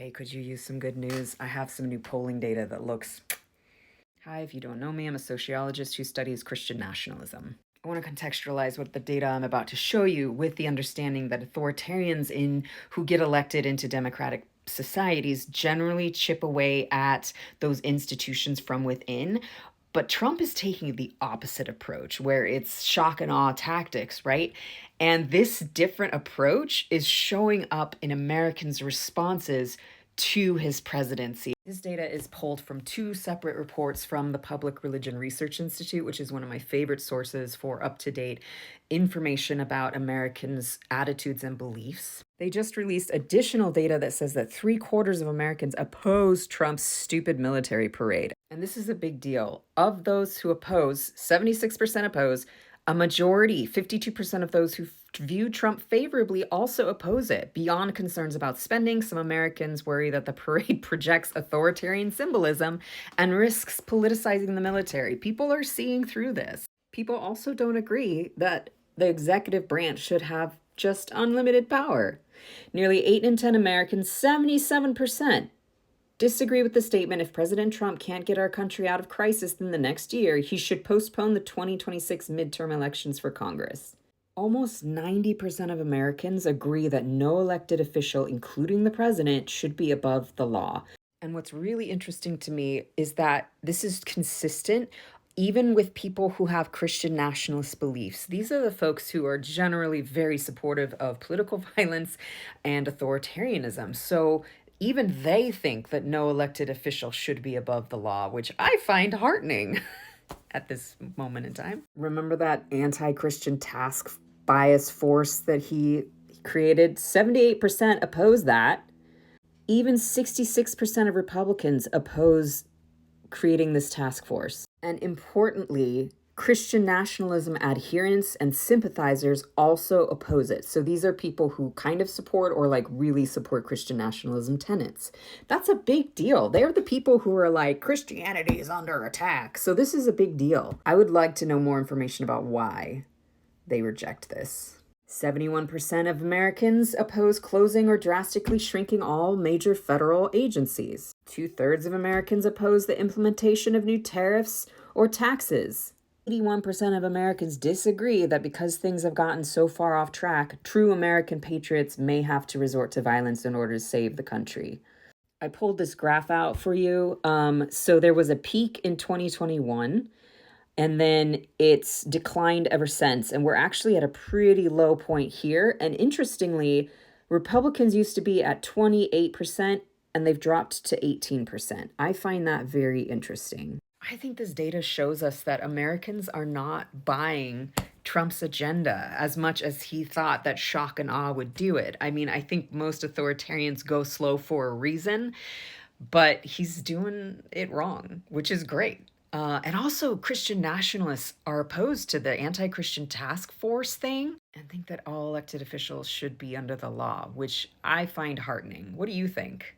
Hey, could you use some good news? I have some new polling data that looks. Hi, if you don't know me, I'm a sociologist who studies Christian nationalism. I want to contextualize what the data I'm about to show you with the understanding that authoritarians who get elected into democratic societies generally chip away at those institutions from within. But Trump is taking the opposite approach, where it's shock and awe tactics, right? And this different approach is showing up in Americans' responses to his presidency. This data is pulled from two separate reports from the Public Religion Research Institute, which is one of my favorite sources for up to date information about Americans' attitudes and beliefs. They just released additional data that says that 3/4 of Americans oppose Trump's stupid military parade. And this is a big deal. Of those who oppose, 76% oppose. A majority, 52% of those who view Trump favorably, also oppose it. Beyond concerns about spending, some Americans worry that the parade projects authoritarian symbolism and risks politicizing the military. People are seeing through this. People also don't agree that the executive branch should have just unlimited power. Nearly 8 in 10 Americans, 77%, disagree with the statement if President Trump can't get our country out of crisis in the next year, he should postpone the 2026 midterm elections for Congress. Almost 90% of Americans agree that no elected official, including the president, should be above the law. And what's really interesting to me is that this is consistent even with people who have Christian nationalist beliefs. These are the folks who are generally very supportive of political violence and authoritarianism. So even they think that no elected official should be above the law, which I find heartening at this moment in time. Remember that anti-Christian task bias force that he created? 78% oppose that. Even 66% of Republicans oppose creating this task force. And importantly, Christian nationalism adherents and sympathizers also oppose it. So these are people who kind of support or like really support Christian nationalism tenets. That's a big deal. They're the people who are like, Christianity is under attack. So this is a big deal. I would like to know more information about why they reject this. 71% of Americans oppose closing or drastically shrinking all major federal agencies. 2/3 of Americans oppose the implementation of new tariffs or taxes. 81% of Americans disagree that because things have gotten so far off track, true American patriots may have to resort to violence in order to save the country. I pulled this graph out for you. So there was a peak in 2021. And then it's declined ever since. And we're actually at a pretty low point here. And interestingly, Republicans used to be at 28% and they've dropped to 18%. I find that very interesting. I think this data shows us that Americans are not buying Trump's agenda as much as he thought that shock and awe would do it. I mean, I think most authoritarians go slow for a reason, but he's doing it wrong, which is great. And also, Christian nationalists are opposed to the anti Christian task force thing and think that all elected officials should be under the law, which I find heartening. What do you think?